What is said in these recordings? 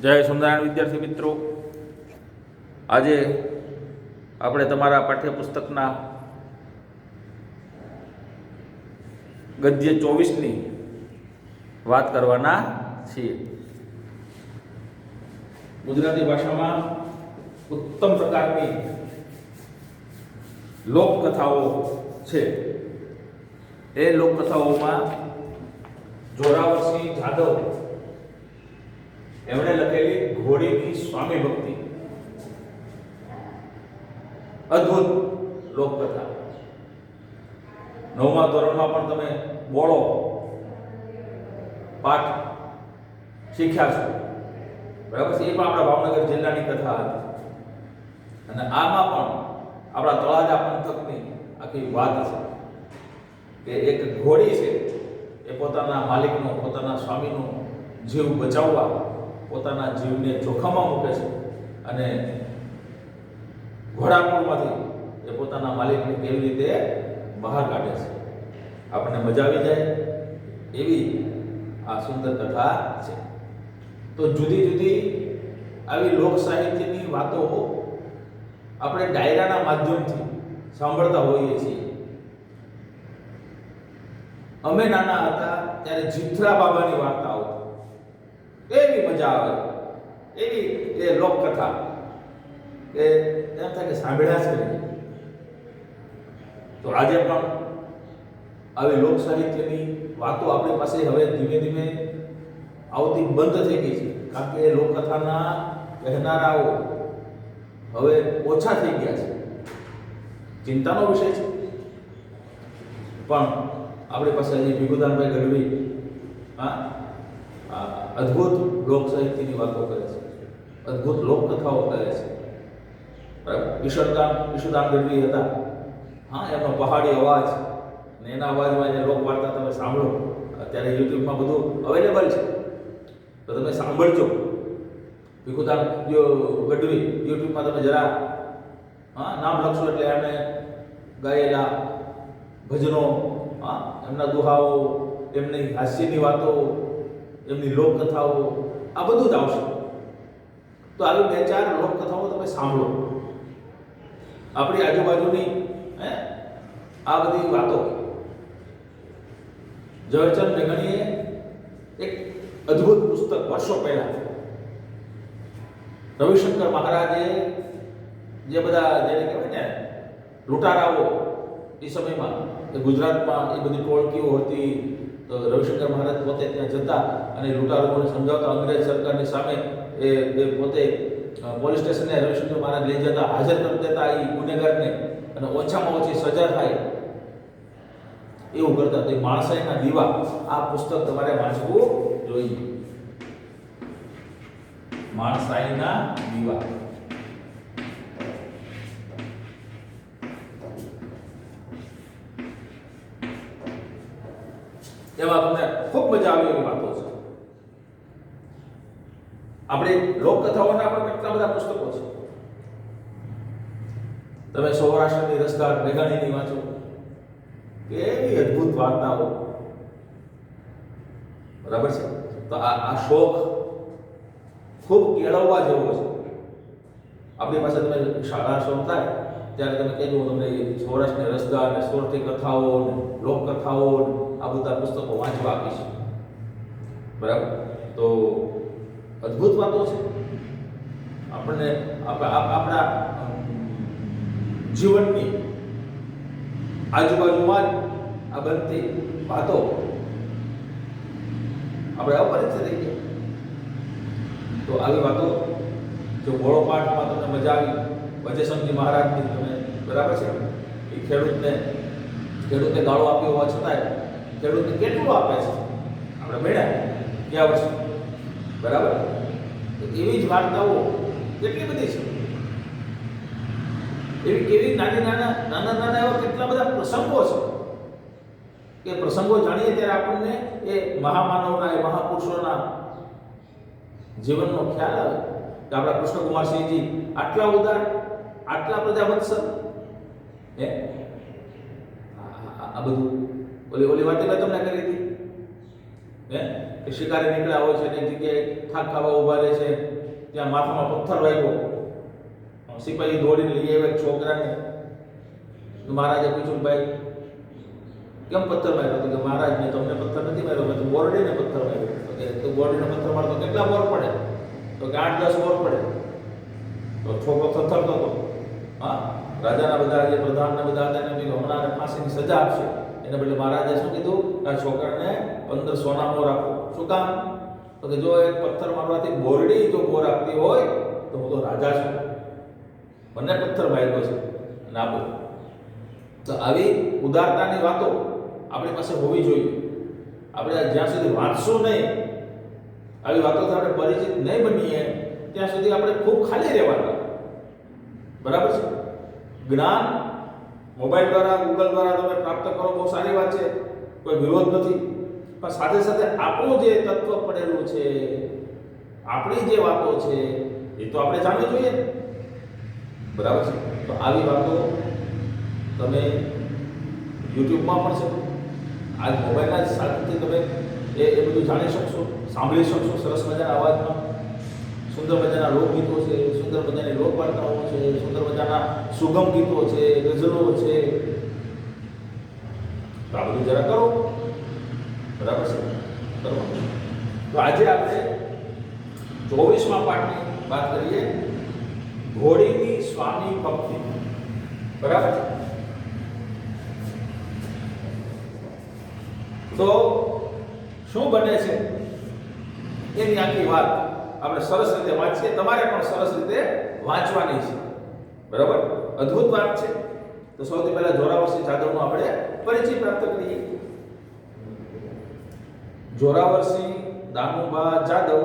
જય સ્વામિનારાયણ વિદ્યાર્થી મિત્રો, આજે આપણે તમારા પાઠ્યપુસ્તકના ગદ્ય 24ની વાત કરવાના છીએ. ગુજરાતી ભાષામાં ઉત્તમ પ્રકારની લોકકથાઓ છે. એ લોકકથાઓમાં જોરાવરસિંહ જાદવ એમણે લખેલી ઘોડીની સ્વામી ભક્તિ અદ્ભુત લોકકથા. 9મા ધોરણમાં પણ તમે બોળો પાઠ શીખ્યા છો, બરાબર છે. એ પણ આપણા ભાવનગર જિલ્લાની કથા હતી. અને આમાં પણ આપણા તળાજા પંથકની આખી વાત છે કે એક ઘોડી છે એ પોતાના માલિકનો, પોતાના સ્વામીનો જીવ બચાવવા પોતાના જીવને જોખમમાં મૂકે છે અને ઘોડાપુરમાંથી એ પોતાના માલિકને કેવી રીતે બહાર કાઢે છે. આપણને મજા આવી જાય એવી આ સુંદર કથા છે. તો જુદી જુદી આવી લોક સાહિત્યની વાતો આપણે ડાયરાના માધ્યમથી સાંભળતા હોઈએ છીએ. અમે નાના હતા ત્યારે જીથરા બાબાની વાર્તા આવતી, એવી મજા આવે, એવી એ લોકકથા કે એમ થાય કે સાંભળ્યા જ કરીએ. તો આજે પણ આવી લોક સાહિત્યની વાતો આપણી પાસે હવે ધીમે ધીમે આવતી બંધ થઈ ગઈ છે, કારણ કે લોકકથાના કહેનારાઓ હવે ઓછા થઈ ગયા છે. ચિંતાનો વિષય છે. પણ આપણી પાસે હજી ભીખુદાનભાઈ ગઢવી અદ્ભુત લોક સાહિત્યની વાતો કરે છે, અદ્ભુત લોકકથાઓ કહે છે, બરાબર. ઈશુદાન ગઢવી હતા, એમનો પહાડી અવાજ ને એના અવાજમાં જે લોક વાર્તા તમે સાંભળો. અત્યારે યુટ્યુબમાં બધું અવેલેબલ છે, તો તમે સાંભળજો. ભીખુદાન ગઢવી યુટ્યુબમાં તમે જરા નામ લખશો એટલે એમણે ગાયેલા ભજનો, એમના દુહાઓ, એમની હાસ્યની વાતો, એમની લોકકથાઓ, આ બધું જ આવશે. તો આવી 2-4 લોકકથાઓ તમે સાંભળો. આપણી આજુબાજુની આ બધી વાતો ઝવેરચંદ મેઘાણીએ એક અદ્ભુત પુસ્તક વર્ષો પહેલા રવિશંકર મહારાજે જે બધા જેને કહેવાય ને લૂંટારાઓ એ સમયમાં એ ગુજરાતમાં એ બધી ટોળકીઓ હતી, તો રવિશંકર મહારાજ પોતે ત્યાં જતા અને લૂંટારુઓને સમજાવતા. અંગ્રેજ સરકારની સામે એ પોતે પોલીસ સ્ટેશને રવિશંકર મહારાજ લઈ જતા, હાજર કરી દેતા એ ગુનેગારને, અને ઓછામાં ઓછી સજા થાય એવું કરતા. તો માણસાઈના દીવા આ પુસ્તક તમારે વાંચવું જોઈએ. માણસાઈના દીવા. એમાં તમને ખૂબ મજા આવે એવી વાતો છે. આપણે લોકકથાઓના પણ કેટલા બધા પુસ્તકો છે. તમે સૌરાષ્ટ્રની રસધાર મેઘાણીની વાંચો, કેવી અદ્ભુત વાર્તાઓ, બરાબર છે. તો આ શોખ ખૂબ કેળવવા જેવો છે. આપણી પાસે તમે શાળા શરૂ થાય ત્યારે તમે કહેજો, તમને સૌરાષ્ટ્રની રસધાર ને સોરઠી કથાઓ, લોકકથાઓ, આ બધા પુસ્તકો વાંચવા આપીશ, બરાબર. તો અદ્ભુત વાતો છે. આપણને આપણા જીવનની આજુબાજુમાં જ આ બનતી વાતો આપણે અપરિચિત થઈ ગયા. તો આવી વાતો જો ગોળો પાઠમાં તમને મજા આવી, વજયસંગજી મહારાજની તમે, બરાબર છે. એ ખેડૂતને ગાળો આપ્યો હોવા છતાંય ખેડૂતને કેટલું આપે છે આપણે મેળ્યા ગયા વર્ષે, બરાબર. એવી જ વાર્તાઓ કેટલી બધી છે. એવી કેવી નાના એવા કેટલા બધા પ્રસંગો છે કે પ્રસંગો જાણીએ ત્યારે આપણને એ મહામાનવના, એ મહાપુરુષોના જીવનનો ખ્યાલ આવે કે આપણા કૃષ્ણકુમારસિંહજી આટલા ઉદાર, આટલા પ્રજાવત્સલ. આ બધું ઓલી વાતે મેં તમને કરી હતી કે શિકારી નીકળ્યા હોય છે એક જગ્યાએ થાક ખાવા ઊભા રહે છે, ત્યાં માથામાં પથ્થર વાગ્યો, સિપાહી દોડીને લઈ આવ્યા એક છોકરાને. મહારાજે પૂછ્યું, ભાઈ કેમ પથ્થર માર્યો? તો કે મહારાજ મેં તમને પથ્થર નથી માર્યો, મેં તો બોરડીને પથ્થર માર્યો. તો કે તો બોરડીને પથ્થર મારતો કેટલા બોર પડે? તો કે 8-10 બોર પડે. તો છોકરો થરથરતો હતો. હા, રાજાના બધા જે પ્રધાનને બધા હતા એને હમણાં ફાંસીની સજા આપશે, એને બદલે મહારાજે શું કીધું? આ છોકરાને 15 સોના મોર આપો. શું કામ? તો કે જો એક પથ્થર મારવાથી બોરડી જો બોર આપતી હોય તો હું તો રાજા છું, મને પથ્થર માર્યો છે અને આપો. તો આવી ઉદારતાની વાતો આપણી પાસે હોવી જોઈએ. આપણે જ્યાં સુધી વાંચશું નહીં, આવી વાતોથી આપણે પરિચિત નહીં બનીએ ત્યાં સુધી આપણે ખૂબ ખાલી રહેવાના. બરાબર છે? જ્ઞાન મોબાઈલ દ્વારા, ગૂગલ દ્વારા તમે પ્રાપ્ત કરો, બહુ સારી વાત છે, કોઈ વિરોધ નથી. પણ સાથે સાથે આપણું જે તત્વ પડેલું છે, આપણી જે વાતો છે એ તો આપણે જાણવી જોઈએ. બરાબર છે? તો આવી વાતો તમે યુટ્યુબમાં પણ છે, આ મોબાઈલના સાધનથી તમે એ બધું જાણી શકશો, સાંભળી શકશો. સરસ મજાના અવાજમાં સુંદર મજાના લોકગીતો છે, સુંદર મજાની લોકવાર્તાઓ છે, સુંદર મજાના સુગમ ગીતો છે, ગઝલો છે. તો આ બધું જરા કરો. બરાબર છે? કરવાનું. તો આજે આપણે 24મા પાઠની વાત કરીએ, ઘોડીની સ્વામી ભક્તિ. બરાબર છે? તો શું બને છે એની આખી વાત આપણે સરસ રીતે વાંચીએ. તમારે પણ સરસ રીતે વાંચવાની છે. બરાબર? અદ્ભુત વાત છે. તો સૌથી પહેલા જોરાવરસિંહ જાદવનો આપણે પરિચય પ્રાપ્ત કરીએ. જોરાવરસિંહ દાનુભા જાદવ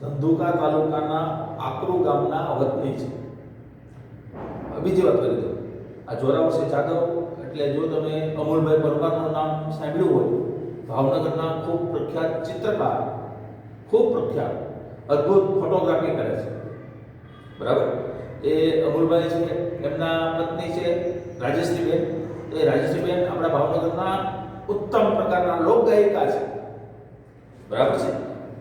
ધંધુકા તાલુકાના આકરુ ગામના વતની છે. બીજી વાત કરી દો, આ જોરાવરસિંહ જાદવ એટલે જો તમે અમૂલભાઈ પરમારનું નામ સાંભળ્યું હોય, ભાવનગરના ખૂબ પ્રખ્યાત ચિત્રકાર, ખૂબ પ્રખ્યાત, અદ્ભુત ફોટોગ્રાફી કરે છે. બરાબર? એ અમૂલભાઈ છે, એમના પત્ની છે રાજેશ્રીબેન. તો એ રાજેશ્રીબેન આપણા ભાવનગરના ઉત્તમ પ્રકારના લોકગાયિકા છે. બરાબર છે?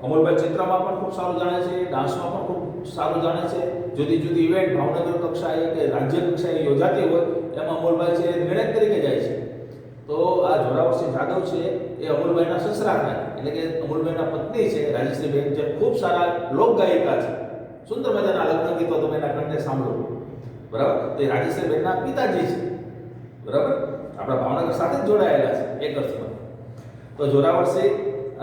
અમૂલભાઈ ચિત્રમાં પણ ખૂબ સારું જાણે છે, ડાન્સમાં પણ ખૂબ સારું જાણે છે. જુદી જુદી ઇવેન્ટ ભાવનગર કક્ષાએ કે રાજ્ય કક્ષાએ યોજાતી હોય એમાં અમૂલભાઈ છે નિર્ણય તરીકે જાય છે. તો આ જોરાવરસિંહ જાદવ છે એ અમૂલભાઈના સસરા થાય, એટલે કે અમૂલભાઈના પત્ની છે રાજેશ્રીબેન, જે ખૂબ સારા લોકગાયિકા છે. સુંદર મજાના લગ્ન ગીતો તમે એના કંઠે સાંભળો. બરાબર? તો એ રાજેશ્રીબેનના પિતાજી છે. બરાબર? આપણા ભાવનગર સાથે જ જોડાયેલા છે એક અર્થમાં. તો જોરાવરસિંહ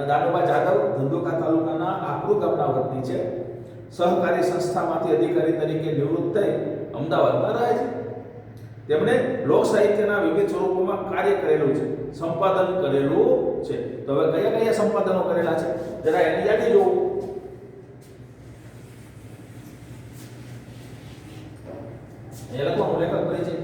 દાનુભા જાદવ ધંધુકા તાલુકાના આકરુ ગામના વતની છે. સહકારી સંસ્થામાંથી અધિકારી તરીકે નિવૃત્ત થઈ અમદાવાદમાં રહે છે. તેમણે લોક સાહિત્યના વિવિધ સ્વરૂપોમાં કાર્ય કરેલું છે, સંપાદન કરેલું છે. તો હવે કયા કયા સંપાદનો કરેલા છે જરા એની યાદી જોવો. એ લખવાનું લેખક પરિચય.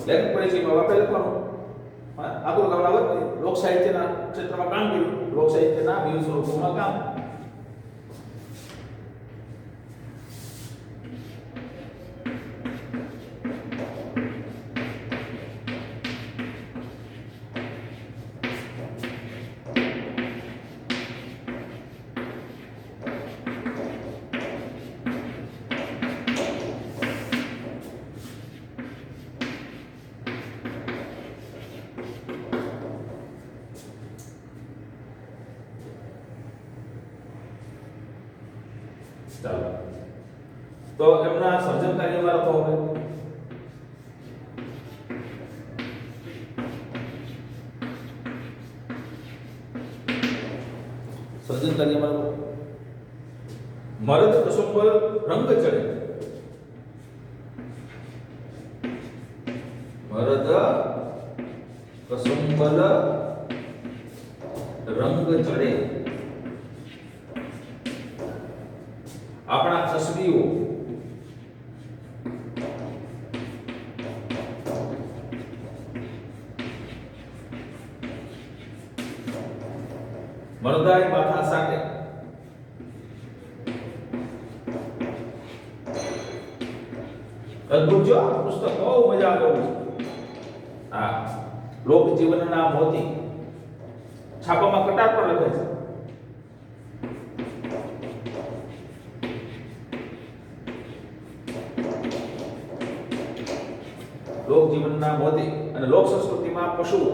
લેખક પરિચયમાં આપણે લખવાનું આકરુ ગામના વતની, લોક સાહિત્યના ક્ષેત્રમાં કામ કર્યું, લોક સાહિત્યના વિવિધ સ્વરૂપોમાં કામ. ચાલો, તો એમના સર્જન કાર્યમાં લખો. હવે સર્જન કાર્યમાં લખો. મરદ કસુંબલ રંગ ચડે. મરદ કસુંબલ રંગ ચડે. આપણા તસવીઓ મરદાઈ માથા સાથે અદ્ભુત જો આ પુસ્તક બહુ મજા આવે એવું છે. હા, લોક જીવનના મોતી છાપામાં કટાર પર લખે છે. લોક જીવનના મોતી અને લોક સંસ્કૃતિમાં પશુઓ.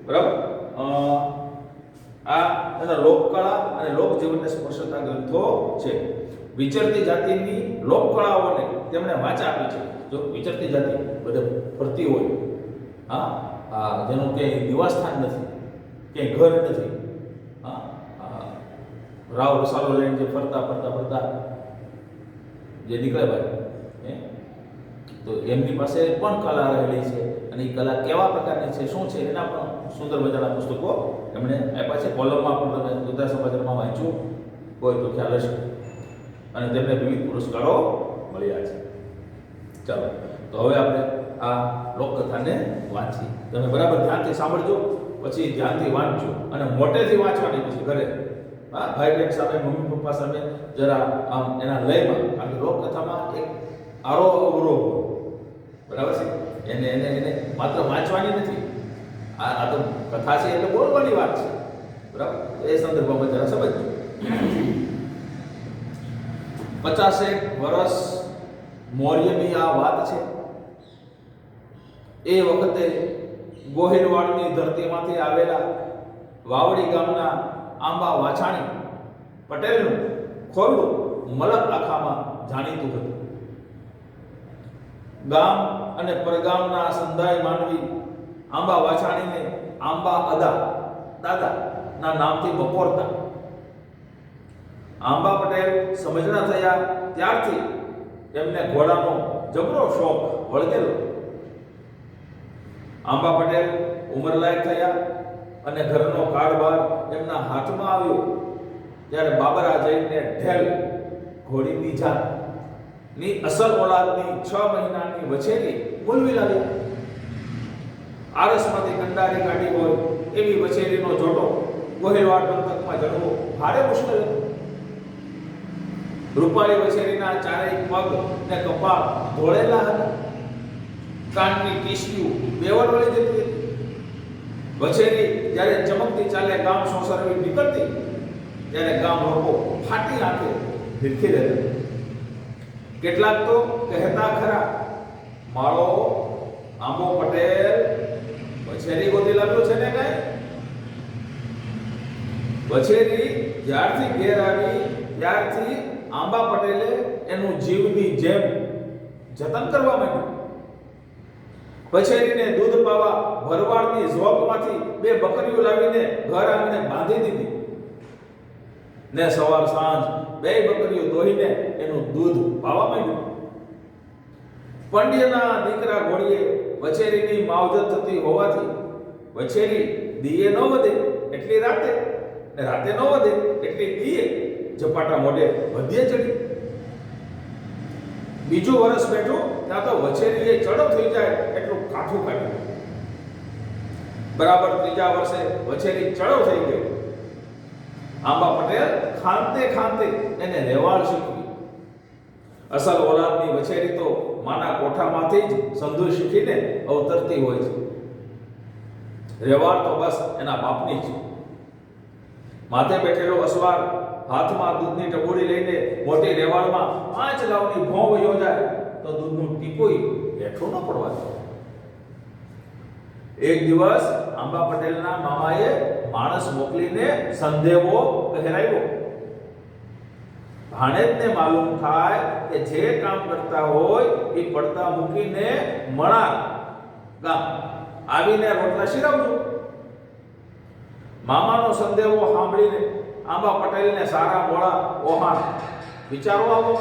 બરાબર. આ એના લોકકળા અને લોકજીવનને સ્પર્શતા ગ્રંથો છે. વિચરતી જાતિની લોકકળાઓને તેમણે વાચા આપી છે. જો વિચરતી જાતિ બધે ફરતી હોય, હા, જેનું ક્યાંય નિવાસસ્થાન નથી, ક્યાંય ઘર નથી, રાવ રસાલો લઈને જે ફરતા જે નીકળે ભાઈ, તો એમની પાસે પણ કલા રહેલી છે અને એ કલા કેવા પ્રકારની છે, શું છે, એના પણ સુંદર મજાના પુસ્તકો એમણે આપ્યા છે. કોલમમાં પણ તમે ગુજરાત સમાચારમાં વાંચ્યું હોય તો ખ્યાલ હશે અને તેમને વિવિધ પુરસ્કારો મળ્યા છે. ચાલો, તો હવે આપણે આ લોકકથાને વાંચીએ. તમે બરાબર ધ્યાનથી સાંભળજો, પછી ધ્યાનથી વાંચજો અને મોટેથી વાંચવાની પછી ઘરે, હા, ભાઈ બહેન સામે, મમ્મી પપ્પા સામે જરા આમ એના લયમાં, કારણ કે લોકકથામાં એક આરોહ અવરોહ, બરાબર છે, એને માત્ર વાંચવાની નથી, આ તો કથા છે એટલે બોલવાની વાત છે, બરાબર. એ સંદર્ભમાં જરા સમજજો. 50 વર્ષ મૌર્યની આ વાત છે. એ વખતે ગોહિલવાડની ધરતીમાંથી આવેલા વાવડી ગામના આંબા વાછાણી પટેલનું ખોરડું મલક આખામાં જાણીતું હતું. ગામ અને પરગામના સંધાય માનવી આંબા વાછાણીને આંબા દાદા ના નામથી બપોરતા. આંબા પટેલ સમજણા થયા ત્યારથી એમને ઘોડાનો જબરો શોખ વળગેલો. આંબા પટેલ ઉંમરલાયક થયા અને ઘરનો કારભાર એમના હાથમાં આવ્યો ત્યારે બાબરા જઈને ઢેલ ઘોડીની જાત ની અસલ ઓલાદની 6 મહિનાની વછેરી બોલવી લાવ્યા. આરસમાંથી કંડારી કાઢી હોય એવી વછેરીનો જોટો ગોહિલવાડ પંથકમાં જડવો ભારે મુશ્કેલ હતો. રૂપાળી વછેરીના ચારેય પગ ને કપાળ ધોળેલા હતા. કાનની ટીસ્યુ બેવડ વળી જતી હતી. વછેરી જ્યારે ચમકતી ચાલે ગામ સોસરવી નીકળતી ત્યારે ગામ લોકો ફાટી આંખે ભીરખી રહેતા. કેટલાક તો કહેતા ખરા, મારો આંબો પટેલ વછેરી ગોતી લાવ્યો છે ને કઈ. વછેરી જ્યારથી ઘેર આવી ત્યારથી આંબા પટેલે એનું જીવની જેમ જતન કરવા માંડ્યું. વછેરીને દૂધ પાવા ભરવાડની ઝોપમાંથી 2 બકરીઓ લાવીને ઘર આંગણે બાંધી દીધી ને સવાર સાંજ 2 બકરીઓ દોહીને એનું દૂધ પાવા માંડ્યું. પંડ્યના દીકરા ઘોડીએ વછેરીની માવજત થતી હોવાથી વછેરી દીએ ન વધે એટલી રાતે ને રાતે ન વધે એટલી દીએ ઝપાટા મોઢે વધ્યે ચડી. બીજું વર્ષ બેઠું ત્યાં તો વછેરીએ ચડો થઈ જાય એટલું કાઠું કાઢ્યું. બરાબર ત્રીજા વર્ષે વછેરી ચડો થઈ ગઈ. આંબા પટેલ ખાંતે એને રેવાળ શીખવી. અસલ ઓલાદની વછેરી તો માના કોઠામાંથી જ સંધુ શીખીને અવતરતી હોય છે. રેવાળ તો બસ એના બાપની જ. માથે બેઠેલો અસવાર હાથમાં દૂધની ટબોડી લઈને મોટી રેવાળમાં 5 લાવની ભોંવ યોજાય તો દૂધનું ટીપુય બેઠું ન પડવા દે. એક દિવસ આંબા પટેલના મામાએ માણસ મોકલીને સંદેવો કહેરાવ્યો. ભાણેજને માલુમ થાય કે જે કામ કરતા હોય એ પડતા મૂકીને મણા ગામ આવીને રોટલા શીરવજો. મામાનો સંદેવો સાંભળીને આંબા પટેલને સારા મોળા ઓહાણ વિચારો આવો.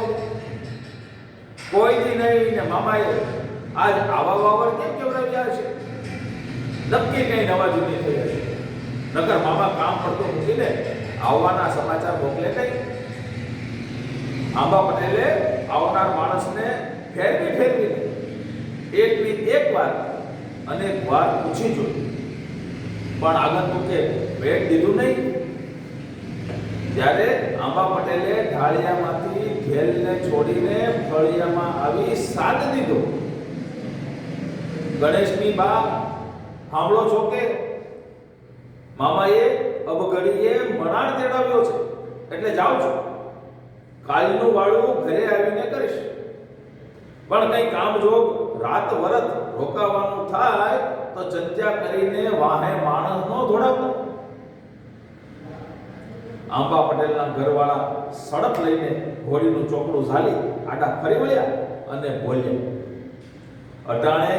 કોઈથી નહીં ને મામાએ આજ આવા વાવર કેમ કેવડાવ્યા છે? નક્કી કઈ નવા જૂની થઈ હશે. નકર મામા કામ પડતો મૂકીને આવવાના સમાચાર મોકલે કઈ. આંબા પટેલે આવનાર માણસને ફેરવી એકની એક વાર અનેક વાર પૂછી જોઈ, પણ આગંતુકે ભેટ દીધું નહીં. ત્યારે આંબા પટેલે ઢાળિયામાંથી ઘેલને છોડીને ફળિયામાં આવી સાદ દીધો. ગણેશની બા સાંભળો છો કે મામાએ અબઘડીએ મણાણ તેડાવ્યો છે, એટલે જાઉં છું. કાલનું વાળું ઘરે આવીને કરીશ. પણ કઈ કામ જોગ રાત વરત રોકાવાનું થાય તો ચંત્યા કરીને વાહે માણસ નો ધોડાવતો. આંબા પટેલના ઘરવાળા સડક લઈને ઘોડીનું ચોકડું ઝાલી આડા ફરી વળ્યા અને બોલ્યા, અટાણે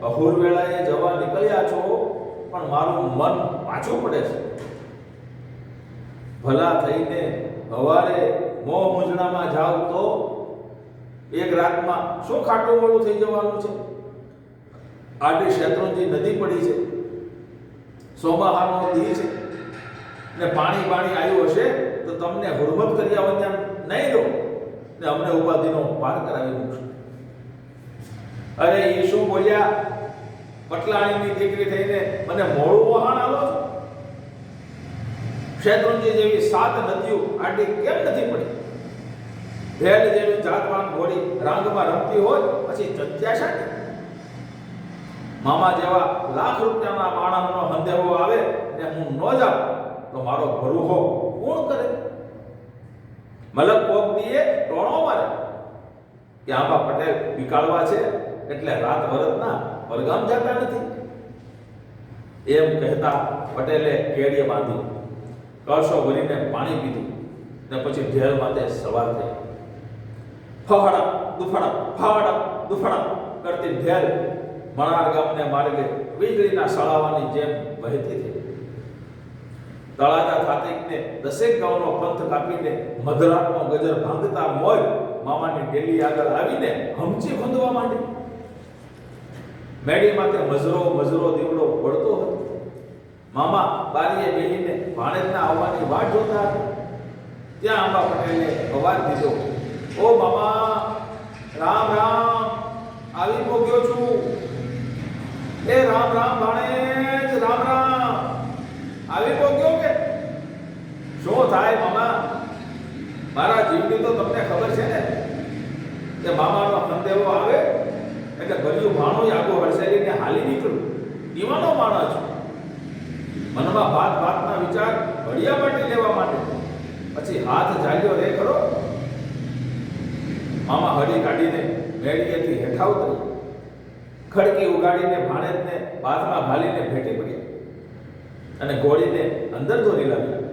અહુર વેળાએ જવા નીકળ્યા છો, પણ મારું મન પાછું પડે છે. ભલા થઈને હવારે મોહ મૂંઝણામાં જાવ તો એક રાતમાં શું ખાટું મોડું થઈ જવાનું છે? આડી શેત્રુંજી નદી પડી છે, સોમાહાનો દી છે, ને પાણી આવ્યું હશે તો તમને હુરમત કર્યા વગર નહીં રહો ને અમને ઉપાધિનો પાર કરાવી મૂકશે. અરે એ શું બોલ્યા? પટલાણીની દીકરી થઈને મને મોડું વહાણ આલો છો? શેત્રુંજી જેવી 7 નદીઓ આડી કેમ નથી પડી? ભેલ જેવી જાતવાન ઘોડી રાંગમાં રમતી હોય પછી ચંત્યા શાને? મામા જેવા લાખ રૂપિયાના માણસનો હંધેવો આવે ને હું ન જાઉં તો મારો ભરૂહો કોણ કરે? મલક કોક દીએ ટોણો મારે કે આંબા પટેલ વિકાળવા છે એટલે રાત વરતના પરગામ જતા નથી. એમ કહેતા પટેલે કેડીએ બાંધી કળશો ભરીને પાણી પીધું ને પછી ઢેલ માથે સવાર થઈ. ફાડા દુફાડા કરતી ઢેલ મણાર ગામને માર્ગે વીજળીના સળાવાની જેમ વહેતી થઈ. તળાજા થાતિકને 10 ગામનો પંથ કાપીને મધરાતનો ગજર ભાંગતા મોર મામાની ડેલી આગળ આવીને હમચી ખોંદવા માંડી. મેડી માથે મજરો દીવડો પડતો હતો. મામા બારીએ બેહીને ભાણેજના આવવાની વાટ જોતા હતા. ત્યાં આંબા પટેલે અવાજ દીધો, ઓ મામા, રામ આવી પોગ્યો છું. એ રામ ભાણેજ, રામ આવી પોગ્યો કે શું થાય મામા? મારા જીવની તો તમને ખબર છે ને કે મામાનો સંદેહો આવે એટલે ભર્યું ભાણું આગો હડસેલીને હાલી નીકળું. દીવાનો માણસ છું. મનમાં ભાતના વિચાર ઘડિયા પાટી લેવા માટે પછી હાથ જાગ્યો રે ખરો. મામા હળી કાઢીને મેળીએથી હેઠા ઉતરી, ખડકી ઉગાડીને ભાણેજને બાથમાં ભાલીને ભેટી પડ્યા અને ઘોડીને અંદર દોરી લાવ્યા.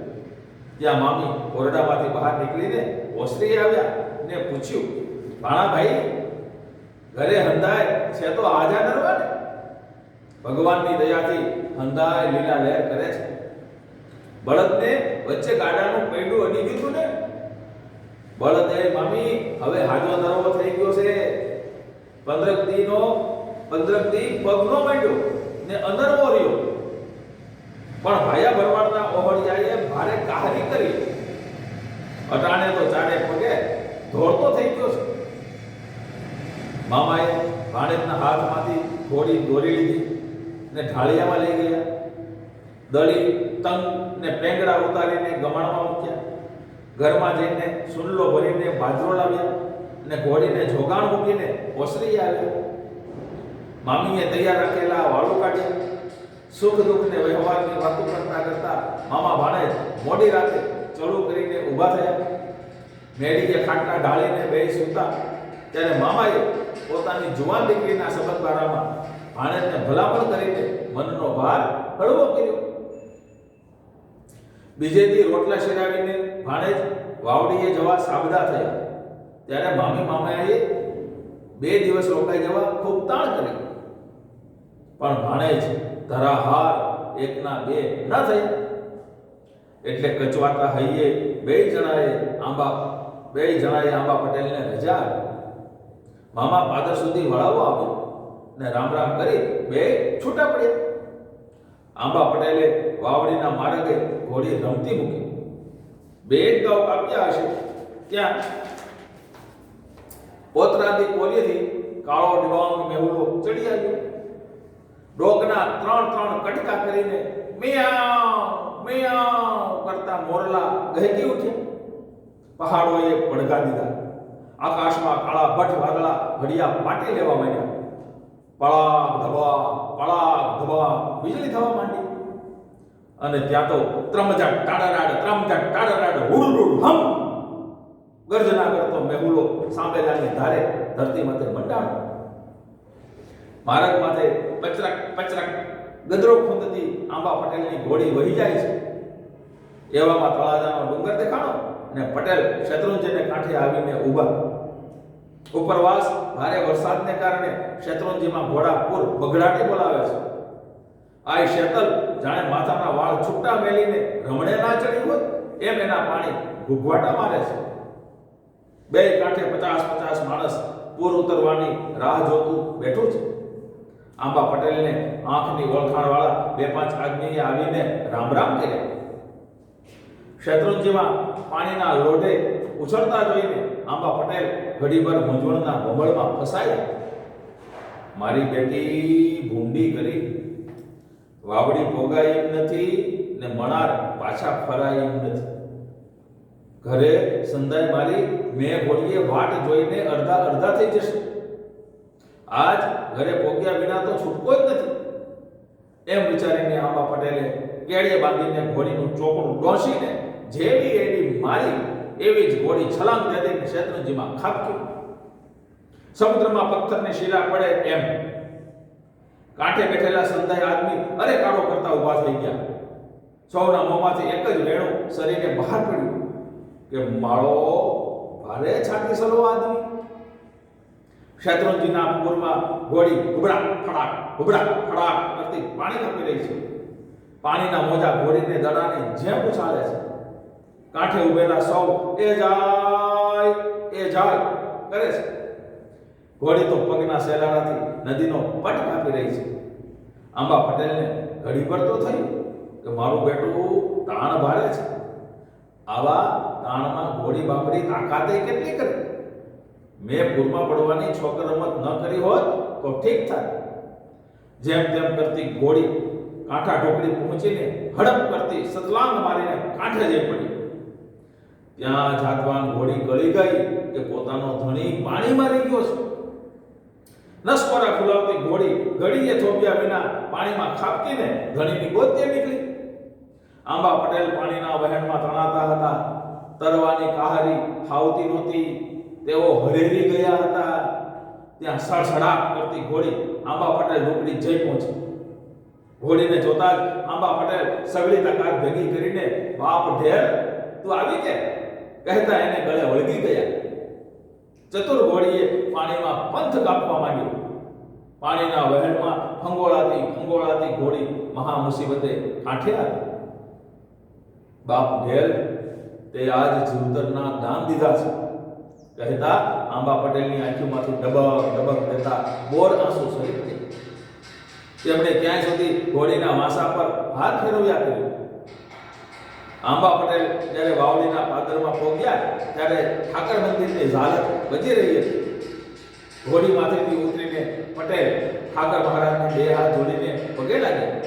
ત્યાં મામી ઓરડામાંથી બહાર નીકળીને ઓસરી આવ્યા ને પૂછ્યું, ભાણાભાઈ, ઘરે હંધાય છે તો આજા નરવા ને? ભગવાનની દયાથી હંધાય લીલા લહેર કરે છે. બળદને વચ્ચે ગાડાનું પૈડું અડી દીધું ને? બળદ એ મામી હવે હાજો નરવો થઈ ગયો છે. 15 દી પગનો માંડ્યો ને અનરવો રહ્યો. પણ ભાયા ભરવાડના ઓહળિયાએ ભારે કાહરી કરી. અટાણે તો ચારે પગે દોડતો થઈ ગયો છે. મામાએ ભાણેજના હાથમાંથી ઘોડી દોરી લીધી ને ઢાળિયામાં લઈ ગયા. દળી, તંગ ને પેંગડા ઉતારીને ગમાણમાં મૂક્યા. ઘરમાં જઈને સુનલો ભરીને બાજરો લાવ્યા ને ઘોડીને જોગાણ મૂકીને ઓસરી આવ્યા. મામીએ તૈયાર રાખેલા વાળું કાઢ્યા. સુખ દુઃખ ને વ્યવહારની વાતો કરતા મામા ભાણેજ મોડી રાતે ચડું કરીને ઊભા થયા. મેડીએ ખાટલા ઢાળીને બે સૂતા ત્યારે મામાએ પોતાની જુવાન દીકરીના સંબંધબારામાં ભાણેજને ભલામણ કરીને મનનો ભાર હળવો કર્યો. બીજે દી રોટલા શેરાવીને ભાણેજ વાવડીએ જવા સાબદા થયા. ત્યારે મામાએ 2 દિવસ રોકાઈ જવા ખૂબ તાણ કરી. પણ ભાણેજ ધરાહાર 1ના 2 ન થઈ. એટલે કચવાતા હૈયે બે જણાએ આંબા પટેલને રજા આપી. મામા પાદર સુધી વળાવવા આવ્યો ને રામ કરી બે છૂટા પડ્યા. આંબા પટેલે વાવડીના માર્ગે ઘોડી રમતી મૂકી. 2 ગાઉ કાપ્યા હશે ત્યાં પોતરાથી કોલીથી કાળો ડિબાંગ મેહુલો ચડી આવ્યો. ડોકના ત્રણ ત્રણ કટકા કરીને મિયાઉ મિયાઉ કરતા મોરલા ગહેકી ઉઠ્યા. પહાડોએ પડઘા દીધા. આકાશમાં કાળા ભઠ વાદળા ઘડિયા પાટી લેવા માંડ્યા. પળાક ધબા વીજળી થવા માંડી. અને ત્યાં તો ત્રમજાટ ટાડરાડ હુડુડ હમ ગર્જના કરતો મેહુલો સાંભેલાની ધારે ધરતી માથે મંડાણો. માર્ગ માથે પચરક પચરક ગદરો ખૂંદતી આંબા પટેલની ઘોડી વહી જાય છે. એવામાં તળાજાનો ડુંગર દેખાણો અને પટેલ શેત્રુંજીને કાંઠે આવીને ઊભા. ઉપરવાસ ભારે વરસાદને કારણે શેત્રુંજીમાં ઘોડા પૂર બગડાટી બોલાવે છે. આ શેતલ જાણે માથાના વાળ છૂટા મેલીને રમણે ના ચડી હોય એમ એના પાણી ઘૂઘવાટા મારે છે. બે કાંઠે 50 માણસ પૂર ઉતરવાની રાહ જોતું બેઠું છે. આંબા પટેલને આંખની ઓળખાણવાળા 2-5 આદમીએ આવીને રામ રામ કર્યા. શેત્રુંજીમાં પાણીના લોઢે ઉછળતા જોઈને આંબા પટેલ ઘડીભર મૂંઝવણના ભમળમાં ફસાયા. મારી બેટી ભૂંડી કરી, વાવડી પોગાય એમ નથી ને મણાર પાછા ફરાય એમ નથી. ઘરે સંધાય મારી મેં ઘોડીએ વાટ જોઈને અડધા થઈ જશે. આજ ઘરે પોગ્યા વિના તો છૂટકો જ નથી એમ વિચારીને આંબા પટેલે કેડીએ બાંધીને ઘોડીનું ચોકડું ડોસીને જેવી એડી મારી એવી જ ઘોડી છલાંગ દે દઈને શેત્રુંજીમાં ખાબક્યું. સમુદ્રમાં પથ્થરની શીલા પડે એમ કાંઠે બેઠેલા સંધાય આદમી અરે કાળો કરતા ઊભા થઈ ગયા. સૌના મોંમાંથી એક જ વેણું શરીરે બહાર પડ્યું કે માળો ભારે છાતી સલો આદમી. શેત્રુંજીના પૂરમાં ઘોડી ઉબડા ફડાક કરતી પાણી કાપી રહી છે. પાણીના મોજા ઘોડીને દડાની જેમ ઉછાળે છે. કાંઠે ઉભેલા સૌ એ જાય કરે છે. ઘોડી તો પગના સેલારાથી નદીનો પટ કાપી રહી છે. આંબા પટેલને ઘડી પર તો થયું કે મારું બેટું તાણ ભારે છે. આવા તાણમાં ઘોડી બાપડી તાકાતે કેટલી કરે. મેં પૂરમાં પડવાની છોકર રમત ન કરી હોત તો ઠીક થાય. જેમ તેમ કરતી ઘોડી કાંઠા ઢોકળી પહોંચીને હડપ કરતી સતલાંગ મારીને કાંઠે જઈ પડી. ત્યાં જાતવાન ઘોડી ગળી ગઈ કે પોતાનો ધણી પાણી મારી ગયો છે. નસકોરા ફુલાવતી ઘોડી ગળીએ થોભ્યા વિના પાણીમાં ખાબકીને ધણીની ગોતે નીકળી. આંબા પટેલ પાણીના વહેણમાં તણાતા હતા. તરવાની કહારી ખાવતી નહોતી. તેઓ હરેરી ગયા હતા. ત્યાં સડસડાટ કરતી ઘોડી આંબા પટેલ ઢોકળી જઈ પહોંચી. ઘોડીને જોતા જ આંબા પટેલ સગળી તાકાત ભેગી કરીને બાપ ઢેર તું આવી કે કહેતા એને ગળે વળગી ગયા. ચતુર ઘોડીએ પાણીમાં પંથ કાપવા માંડ્યો. પાણીના વહેણમાં ફંગોળાતી ઘોડી મહા મુસીબતે કાંઠે આવી. બાપ ઢેર તે આજ જીવતરના દાન દીધા છે કહેતા આંબા પટેલની આંખોમાંથી ડબક દેતા બોર આંસુ સરી પડ્યા. તેમણે ક્યાં સુધી ઘોડીના માથા પર હાથ ફેરવ્યા કર્યો. આંબા પટેલ જ્યારે વાવડીના પાદરમાં પહોંચ્યા ત્યારે ઠાકર મંદિરની ઝાલર બજી રહી હતી. ઘોડી માથેથી ઉતરીને પટેલ ઠાકર મહારાજને 2 હાથ જોડીને પગે લાગ્યા.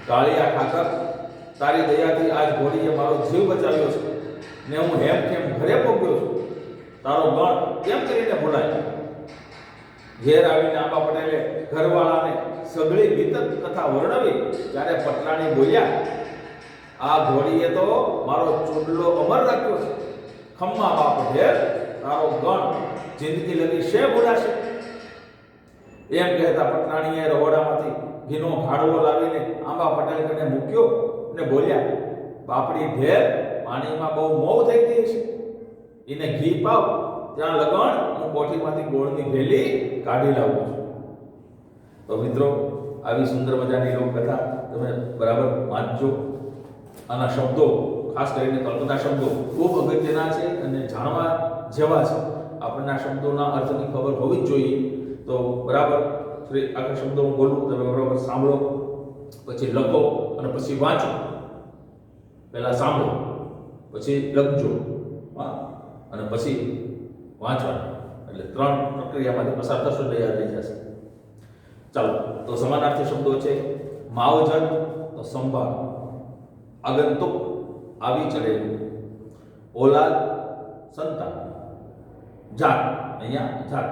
કાળિયા ઠાકર, તારી દયાથી આજ ઘોડીએ મારો જીવ બચાવ્યો છે ને હું હેમ કેમ ઘરે પહોંચ્યો છું. તારો ગણ કેમ કરીને ભૂલાય. ઘેર આવીને આંબા પટેલે ઘરવાળાને સઘળી વિતત કથા વર્ણવી ત્યારે પટલાણી બોલ્યા, આ ઘોડીએ તો મારો ચૂડલો અમર રાખ્યો છે. ખમ્મા બાપ ઢેર, તારો ગણ જિંદગી લગી શે ભૂલાશે. એમ કહેતા પટલાણીએ રહોડામાંથી ઘીનો ઘાડવો લાવીને આંબા પટેલ કને મૂક્યો ને બોલ્યા, બાપડી ઢેર, પાણીમાં બહુ મોવ થઈ ગઈ છે. એને ઘી પાવ, ત્યાં લગણ હું કોઠીમાંથી ગોળની ભેલી કાઢી લાવું છું. તો મિત્રો, આવી સુંદર મજાની લોકકથા તમે બરાબર વાંચજો. આના શબ્દો, ખાસ કરીને કલ્પના શબ્દો ખૂબ અગત્યના છે અને જાણવા જેવા છે. આપણને આ શબ્દોના અર્થની ખબર હોવી જ જોઈએ. તો બરાબર આખા શબ્દો હું બોલું, તમે બરાબર સાંભળો, પછી લખો અને પછી વાંચો. પહેલા સાંભળો, પછી લખજો, અને પછી વાંચવાનું. એટલે 3 પ્રક્રિયામાંથી પસાર થશો એટલે યાદ રહી જશે. ચાલો, તો સમાનાર્થી શબ્દો છે માવજત તો સંભાળ, આગંતુક આવી ચડેલું, ઓલાદ સંતાન, જાત અહીંયા જાત,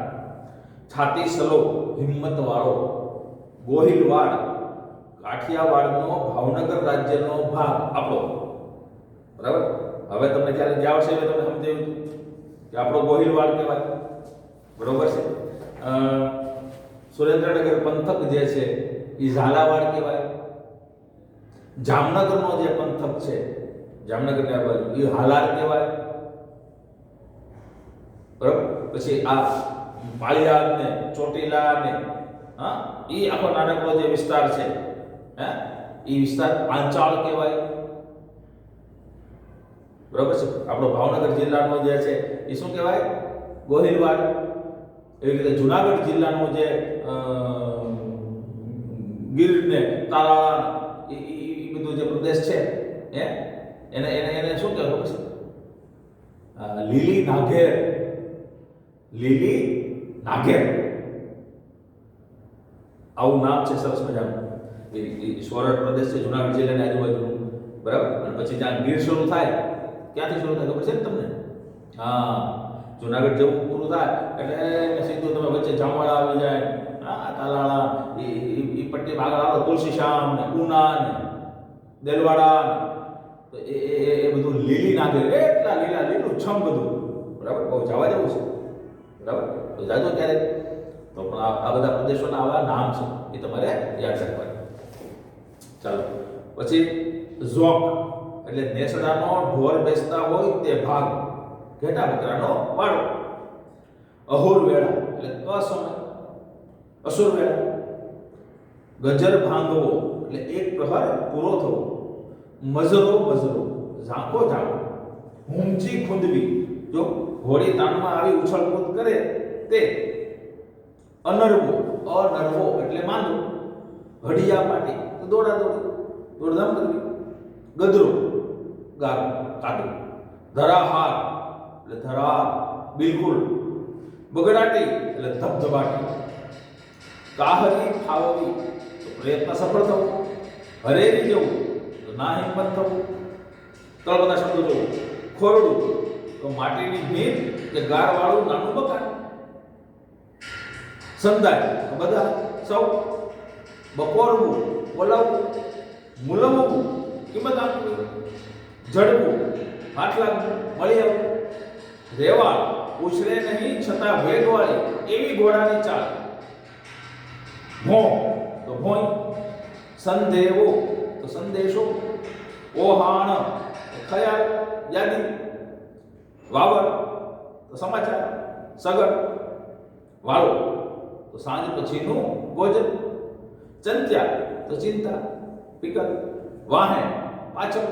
છાતી સલો હિંમત વાળો, ગોહિલવાડ કાઠિયાવાડનો ભાવનગર રાજ્યનો ભાગ આપણો. બરાબર, હવે તમને જ્યારે જ્યાં આવશે એટલે તમને સમજાયું કે આપણો ગોહિલવાડ કહેવાય. બરોબર છે. સુરેન્દ્રનગર પંથક જે છે એ ઝાલાવાડ કહેવાય. જામનગરનો જે પંથક છે જામનગરની આ બાજુ એ હાલાર કહેવાય. બરાબર, પછી આ પાળિયાદ ને ચોટીલા ને એ આખો નાનકડો જે વિસ્તાર છે એ વિસ્તાર પાંચાળ કહેવાય. બરાબર છે. આપણો ભાવનગર જિલ્લાનો જે છે એ શું કહેવાય? ગોહિલવાડ. એવી રીતે જુનાગઢ જિલ્લાનો જે ગીર ને તાલાળા એ બધું જે પ્રદેશ છે એને એને એને શું કહેવાય ખબર છે? લીલી નાગેર. લીલી નાગેર આવું નામ છે, સરસ મજાનું. એ સોરઠ પ્રદેશ છે જુનાગઢ જિલ્લાની આજુબાજુનું. બરાબર. અને પછી જ્યાં ગીર શરૂ થાય ક્યાંથી શરૂ થાય ખબર છે ને તમને? હા, જુનાગઢ જેવું પૂરું થાય એટલે સીધું તમે વચ્ચે જામવાળા આવી જાય, તાલાળા, એ પટ્ટી આગળ આવે તુલસીશ્યામ ને ઉના ને દેલવાડા ને, તો એ બધું લીલી નાગેર, એટલા લીલા લીલું છમ બધું. બરાબર, બહુ જવા જેવું છે. બરાબર, તો જાજો ક્યારેક. તો પણ આ બધા પ્રદેશોના આવા નામ છે, એ તમારે યાદ રાખવાના. ચાલો, પછી ઝોક એટલે નેસડાનો ઢોર બેસતા હોય તે ભાગ, ઘેટા બકરાનો વાડો. અહોર વેળા એટલે અસમય, અસુર વેળા. ગજર ભાંગવો એટલે એક પ્રહર પૂરો થવો. મજરો મજરો, ઝાંકો ઝાંકો. હુંચી ખુંદવી, જો ઘોડી તાણમાં આવી ઉછળકૂદ કરે તે. અનરવો, અનરવો એટલે માંદો. હડિયા પાટી તો દોડા દોડી, દોડધામ કરવી. ગદરો ગારો કાઢો. ધરાહાર એટલે ધરાર બિલકુલ. બગડાટી એટલે ધબધબાટી. કાહરી ફાવવી તો પ્રયત્ન સફળ થવો. હરેરી જવું તો ના હિંમત થવું. તળ બધા શબ્દો જોવો. ખોરડું તો માટીની ભીત કે ગારવાળું નાનું મકાન. સંદાય તો બધા સૌ. બપોરવું બોલાવવું. મુલવવું કિંમત આપવી. જડવું હાથ લાગવું મળી આવવું. રેવાળ ઉછળે નહીં છતાં વેગવાળી એવી ઘોડાની ચાલ. ભો તો ભોય. સંદેવો તો સંદેશો. ઓહાણ તો ખયાલ યાદી. વાવર તો સમાચાર સગર. વાળો તો સાંજ પછીનું ભોજન. ચંત્યા તો ચિંતા ફિકર. વાહે પાછળ.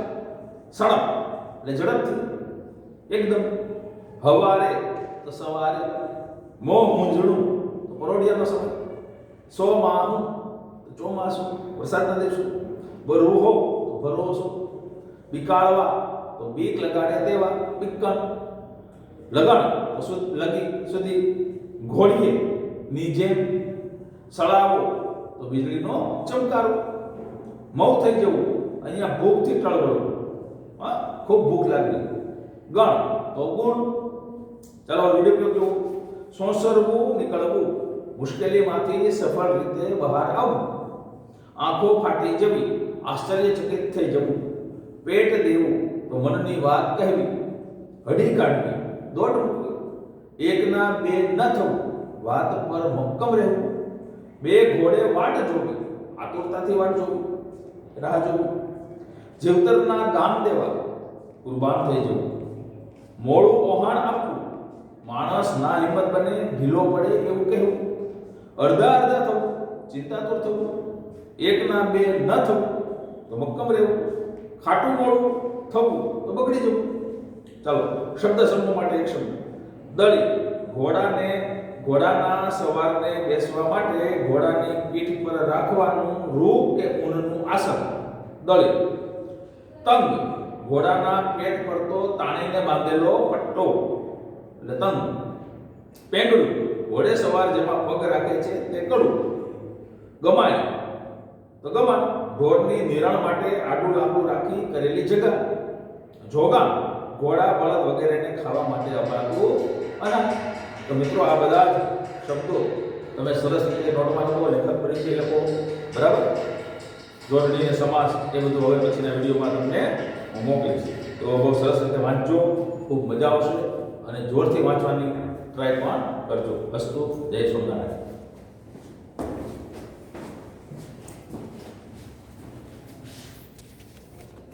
સડક એટલે ઝડપથી એકદમ. હવારે તો સવારે. મોહ મૂંઝણું તો પરોઢિયાનો સમય. સોમાહું તો ચોમાસું વરસાદના દિવસો. બરુહો તો ભરોસો. બીકાળવા તો બીક લગાડે તેવા બીકન. લગન તો લગી સુધી. ઘોડીએ ની જેમ. સળાવો તો વીજળીનો ચમકારો. મૌ થઈ જવું અહીંયા ભૂખથી ટળવળવું, ખૂબ ભૂખ લાગી. ગણ તો ગુણ. ચાલો વિડીયો જોવો. સોંસરવું નીકળવું, મુશ્કેલીમાંથી સફળ રીતે બહાર આવવું. આંખો ફાટી જવી, આશ્ચર્યચકિત થઈ જવું. પેટ દેવું તો મનની વાત કહેવી. હડી કાઢવી, દોટ મૂકવી. એકના બે ન થવું, વાત પર મક્કમ રહેવું. બે ઘોડે વાટ જોવી, આતુરતાથી વાટ જોવી, રાહ જોવી. જેવતરના ગામ દેવા, કુરબાન થઈ જવું. મોડું ઓહાણ આપવું, માણસ ના હિંમત બને, ઢીલો પડે એવું કહેવું. અડધા અડધા થવું, ચિંતાતુર થવું. એકના બે ન થવું તો મક્કમ રહેવું. ખાટું મોડું થવું તો બગડી જવું. ચાલો શબ્દ સમૂહ માટે એક શબ્દ. દળી ઘોડાના સવારને બેસવા માટે ઘોડાની પીઠ પર રાખવાનું રૂપ કે ઊનનું આસન. દળી. તંગ ઘોડાના પેટ પર તો તાણીને બાંધેલો પટ્ટો એટલે તંગ. પેંગડું, ઘોડે સવાર જેમાં પગ રાખે છે તે કડું. ગમાય તો ગમાણ, ઢોરની નિરાણ માટે આડું લાંબુ રાખી કરેલી જગા. જોગાણ, ઘોડા બળદ વગેરેને ખાવા માટે અપાતું અનાજ. તો મિત્રો આ બધા જ શબ્દો તમે સરસ રીતે નોટમાં લખો, લેખક પરિચય લખો, બરાબર. જોડણી અને સમાસ એ બધું હવે પછીના વિડીયોમાં તમને હું મોકલીશ. તો બહુ સરસ રીતે વાંચજો, ખૂબ મજા આવશે અને જોરથી વાંચવાની ટ્રાય પણ કરજો. અસ્તુ, જય સ્વામિનારાયણ.